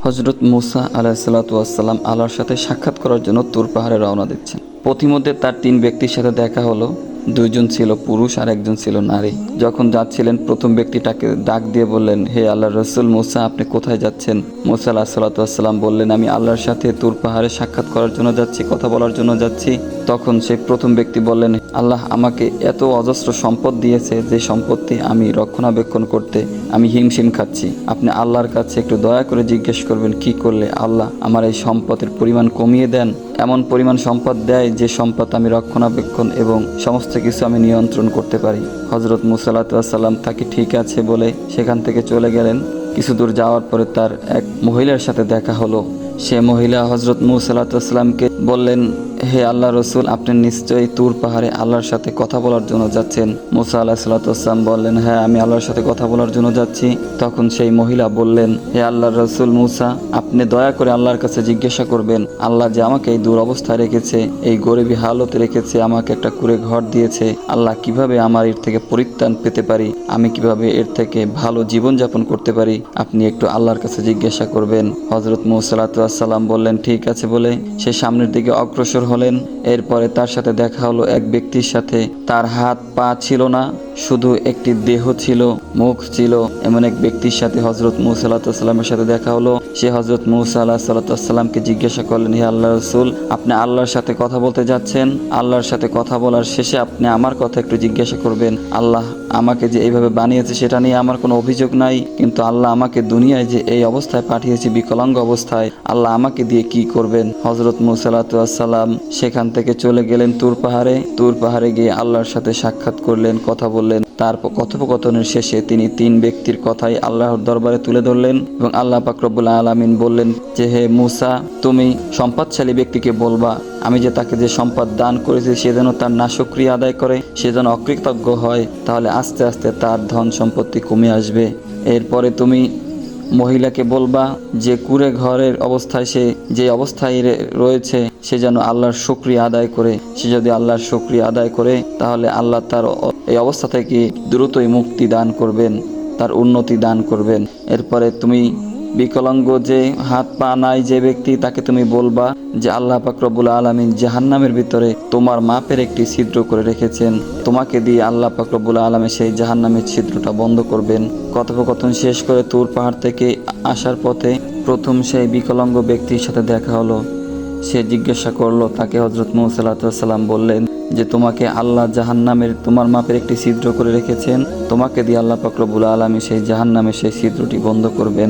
হজরত মুসা আলাইহিসসালাতু ওয়াসসালাম আল্লাহর সাথে সাক্ষাৎ করার জন্য তুর পাহাড়ে রওনা দিচ্ছেন। পথিমধ্যে তার 3 ব্যক্তির সাথে দেখা হলো। 2 জন ছিল পুরুষ আর 1 জন ছিল নারী। যখন যাচ্ছিলেন প্রথম ব্যক্তিটাকে ডাক দিয়ে বললেন, হে আল্লাহর রাসূল মুসা, আপনি কোথায় যাচ্ছেন? মুসা আলাইহিসসালাতু ওয়াসসালাম বললেন, আমি আল্লাহর সাথে তুর পাহাড়ে সাক্ষাৎ করার জন্য যাচ্ছি, কথা বলার জন্য যাচ্ছি। তখন সেই প্রথম ব্যক্তি বললেন, আল্লাহ আমাকে এত অজস্র সম্পদ দিয়েছে যে সম্পত্তি আমি রক্ষণাবেক্ষণ করতে আমি হিমশিম খাচ্ছি। আপনি আল্লাহর কাছে একটু দয়া করে জিজ্ঞেস করবেন কি করলে আল্লাহ আমার এই সম্পদের পরিমাণ কমিয়ে দেন, এমন পরিমাণ সম্পদ দেয় যে সম্পদ আমি রক্ষণাবেক্ষণ এবং সমস্ত কিছু আমি নিয়ন্ত্রণ করতে পারি। হজরত মুসা আলাইহিস সালাম তাকে ঠিক আছে বলে সেখান থেকে চলে গেলেন। কিছু দূর যাওয়ার পরে তার এক মহিলার সাথে দেখা হলো। সে মহিলা হজরত মুসা আলাইহিস সালামকে বললেন, হে আল্লাহ রসুল, আপনি নিশ্চয়ই তুর পাহাড়ে আল্লাহর সাথে কথা বলার জন্য যাচ্ছেন। মুসা আলাইহিসসালাম বললেন, হ্যাঁ আমি আল্লাহর সাথে কথা বলার জন্য যাচ্ছি। তখন সেই মহিলা বললেন, হে আল্লাহর রসুল মুসা, আপনি দয়া করে আল্লাহর কাছে জিজ্ঞাসা করবেন আল্লাহ যে আমাকে এই দূর অবস্থায় রেখেছে, এই গরিবী হালতে রেখেছে, আমাকে একটা কুঁড়ে ঘর দিয়েছে, আল্লাহ কিভাবে আমার এর থেকে পরিত্রাণ পেতে পারি, আমি কিভাবে এর থেকে ভালো জীবনযাপন করতে পারি, আপনি একটু আল্লাহর কাছে জিজ্ঞাসা করবেন। হজরত মুসা আলাইহিসসালাম বললেন ঠিক আছে বলে সে সামনের দিকে অগ্রসর হলেন। এরপরে তার সাথে দেখা হলো এক ব্যক্তির সাথে। তার হাত পা ছিল না, শুধু একটি দেহ ছিল, মুখ ছিল। এমন এক ব্যক্তির সাথে হজরত মুসা আলাইহিস সালামের সাথে দেখা হলো। সে হজরত মুসা আলাইহিস সালামকে জিজ্ঞাসা করলেন, হে আল্লাহর রাসূল, আপনি আল্লাহর সাথে কথা বলতে যাচ্ছেন, আল্লাহর সাথে কথা বলার শেষে আপনি আমার কথা একটু জিজ্ঞাসা করবেন। আল্লাহ আমাকে যে এইভাবে বানিয়েছে সেটা নিয়ে আমার কোনো অভিযোগ নাই, কিন্তু আল্লাহ আমাকে দুনিয়ায় যে এই অবস্থায় পাঠিয়েছে বিকলাঙ্গ অবস্থায়, আল্লাহ আমাকে দিয়ে কি করবেন? হজরত মুসা আলাইহিস সালাম সেখান থেকে চলে গেলেন তুর পাহাড়ে। তুর পাহাড়ে গিয়ে আল্লাহর সাথে সাক্ষাৎ করলেন, কথা বললেন। তার কথোপকথনের শেষে তিনি 3 ব্যক্তির কথাই আল্লাহর দরবারে তুলে ধরলেন এবং আল্লাহ পাক রব্বুল আলামিন বললেন যে, হে মুসা, তুমি সম্পদশালী ব্যক্তিকে বলবা আমি যে তাকে যে সম্পদ দান করেছি সে যেন তার নাশুকরিয়া আদায় করে, সে যেন অকৃতজ্ঞ হয়, তাহলে আস্তে আস্তে তার ধন সম্পত্তি কমে আসবে। এরপরে তুমি মহিলাকে বলবা যে কুঁড়ে ঘরের অবস্থায় সে যে অবস্থায় রয়েছে সে যেন আল্লাহর শুকরিয়া আদায় করে। সে যদি আল্লাহর শুকরিয়া আদায় করে তাহলে আল্লাহ তার এই অবস্থা থেকে দ্রুতই মুক্তি দান করবেন, তার উন্নতি দান করবেন। এরপরে তুমি বিকলাঙ্গ যে হাত পা নাই যে ব্যক্তি, তাকে তুমি বলবা যে আল্লাহ পাক রব্বুল আলামিন জাহান্নামের ভিতরে তোমার মাপের একটি ছিদ্র করে রেখেছেন, তোমাকে দিয়ে আল্লাহ পাক রব্বুল আলামিন সেই জাহান্নামের ছিদ্রটা বন্ধ করবেন। কথোপকথন শেষ করে তুর পাহাড় থেকে আসার পথে প্রথম সেই বিকলাঙ্গ ব্যক্তির সাথে দেখা হলো। সে জিজ্ঞাসা করলো তাকে, হজরত মুসা আলাইহিস সালাম বললেন যে তোমাকে আল্লাহ জাহান্নামের তোমার মাপের একটি ছিদ্র করে রেখেছেন, তোমাকে দিয়ে আল্লাহ পাক রব্বুল আলামিন সেই জাহান্নামের সেই ছিদ্রটি বন্ধ করবেন।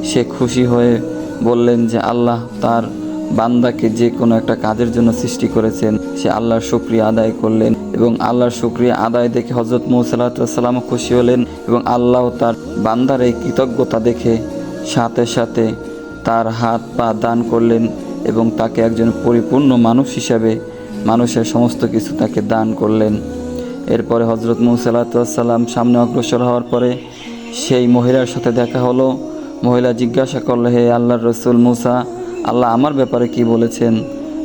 সে খুশি হয়ে বললেন যে আল্লাহ তার বান্দাকে যে কোনো একটা কাজের জন্য সৃষ্টি করেছেন। সে আল্লাহর শুকরিয়া আদায় করলেন এবং আল্লাহর শুকরিয়া আদায় দেখে হজরত মুসা আলাইহিস সালামও খুশি হলেন এবং আল্লাহ তার বান্দার এই কৃতজ্ঞতা দেখে সাথে সাথে তার হাত পা দান করলেন এবং তাকে একজন পরিপূর্ণ মানুষ হিসাবে মানুষের সমস্ত কিছু তাকে দান করলেন। এরপরে হজরত মুসা আলাইহিস সালাম সামনে অগ্রসর হওয়ার পরে সেই মহিলার সাথে দেখা হলো। মহিলা জিজ্ঞাসা করলো, হে আল্লাহর রসুল মুসা, আল্লাহ আমার ব্যাপারে কি বলেছেন?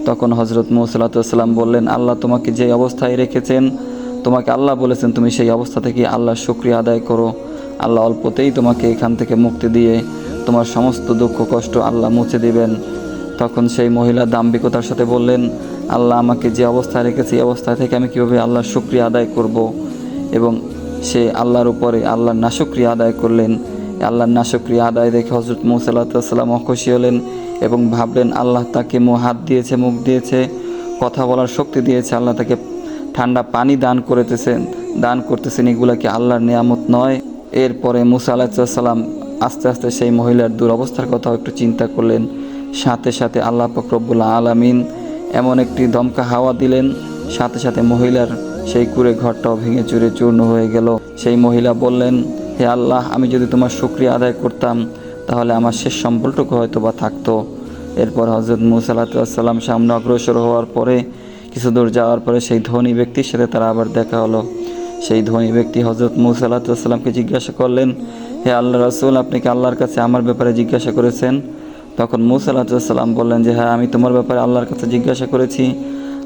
তখন হজরত মুসা আলাইহিস সালাম বললেন, আল্লাহ তোমাকে যে অবস্থায় রেখেছেন, তোমাকে আল্লাহ বলেছেন তুমি সেই অবস্থা থেকে আল্লাহর শুকরিয়া আদায় করো। আল্লাহ অল্পতেই তোমাকে এখান থেকে মুক্তি দিয়ে তোমার সমস্ত দুঃখ কষ্ট আল্লাহ মুছে দিবেন। তখন সেই মহিলা দাম্ভিকতার সাথে বললেন, আল্লাহ আমাকে যে অবস্থায় রেখেছে এই অবস্থা থেকে আমি কীভাবে আল্লাহর শুকরিয়া আদায় করব? এবং সে আল্লাহর উপরে আল্লাহর নাশুকরিয়া আদায় করলেন। আল্লাহর নাশুকরিয়া আদায় দেখে হজরত মুসা আলাইহিস সালাম অখুশি হলেন এবং ভাবলেন আল্লাহ তাকে হাত দিয়েছে, মুখ দিয়েছে, কথা বলার শক্তি দিয়েছে, আল্লাহ তাকে ঠান্ডা পানি দান করতেছেন, এগুলা কি আল্লাহর নিয়ামত নয়? এরপরে মুসা আলাইহিস সালাম আস্তে আস্তে সেই মহিলার দুরবস্থার কথাও একটু চিন্তা করলেন। সাথে সাথে আল্লাহ পাক রব্বুল আলামিন এমন একটি দমকা হাওয়া দিলেন, সাথে সাথে মহিলার সেই কুঁড়ে ঘরটাও ভেঙে চুরে চূর্ণ হয়ে গেল। সেই মহিলা বললেন, হে আল্লাহ, আমি যদি তোমার শুকরিয়া আদায় করতাম তাহলে আমার শেষ সম্বলটুকু হয়তো বা থাকতো। এরপর হজরত মুসা আলাইহিস সালাম সামনে অগ্রসর হওয়ার পরে কিছু দূর যাওয়ার পরে সেই ধনী ব্যক্তির সাথে তারা আবার দেখা হলো। সেই ধনী ব্যক্তি হজরত মুসা আলাইহিস সালামকে জিজ্ঞাসা করলেন, হে আল্লাহ রাসূল, আপনি কি আল্লাহর কাছে আমার ব্যাপারে জিজ্ঞাসা করেছেন? তখন মুসা আলাইহিস সালাম বললেন যে হ্যাঁ, আমি তোমার ব্যাপারে আল্লাহর কাছে জিজ্ঞাসা করেছি।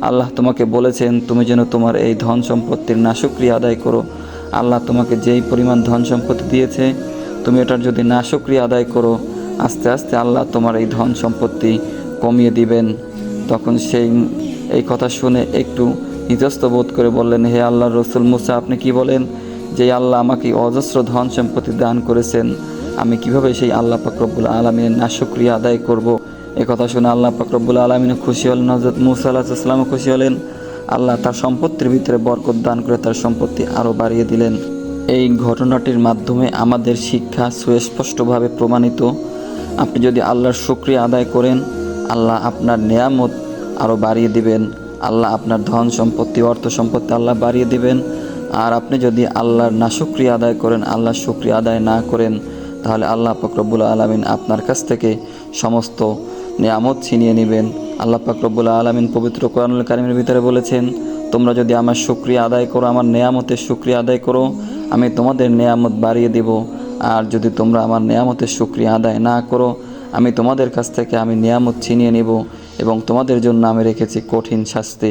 আল্লাহ তোমাকে বলেছেন তুমি যেন তোমার এই ধন সম্পত্তির নাশুকরিয়া আদায় করো। আল্লাহ তোমাকে যেই পরিমাণ ধন সম্পত্তি দিয়েছে তুমি এটার যদি নাশুকরিয়া আদায় করো আস্তে আস্তে আল্লাহ তোমার এই ধন সম্পত্তি কমিয়ে দিবেন। তখন সেই এই কথা শুনে একটু ইতস্ত বোধ করে বললেন, হে আল্লাহর রসুল মুসা, আপনি কি বলেন যে আল্লাহ আমাকে অজস্র ধন সম্পত্তি দান করেছেন, আমি কিভাবে সেই আল্লাহ পাক রব্বুল আলামিনের নাশুকরিয়া আদায় করব? এ কথা শুনে আল্লাহ পাক রব্বুল আলামিনও খুশি হলেন, হযরত মুসা আলাইহিস সালামও খুশি হলেন। আল্লাহ তার সম্পত্তির ভিতরে বরকত দান করে তার সম্পত্তি আরও বাড়িয়ে দিলেন। এই ঘটনাটির মাধ্যমে আমাদের শিক্ষা সুস্পষ্টভাবে প্রমাণিত, আপনি যদি আল্লাহর শুকরিয়া আদায় করেন, আল্লাহ আপনার নেয়ামত আরও বাড়িয়ে দিবেন। আল্লাহ আপনার ধন সম্পত্তি, অর্থ সম্পত্তি আল্লাহ বাড়িয়ে দিবেন। আর আপনি যদি আল্লাহর নাশুকরিয়া আদায় করেন, আল্লাহর শুকরিয়া আদায় না করেন, তাহলে আল্লাহ পাক রব্বুল আলামিন আপনার কাছ থেকে সমস্ত নেয়ামত ছিনিয়ে নেবেন। আল্লাহ পাক রব্বুল আলামিন পবিত্র কোরআনুল কারীমের ভিতরে বলেছেন, তোমরা যদি আমার শুকরিয়া আদায় করো, আমার নেয়ামতের শুকরিয়া আদায় করো, আমি তোমাদের নেয়ামত বাড়িয়ে দেব। আর যদি তোমরা আমার নেয়ামতের শুকরিয়া আদায় না করো, আমি তোমাদের কাছ থেকে নেয়ামত ছিনিয়ে নেব এবং তোমাদের জন্য আমি রেখেছি কঠিন শাস্তি।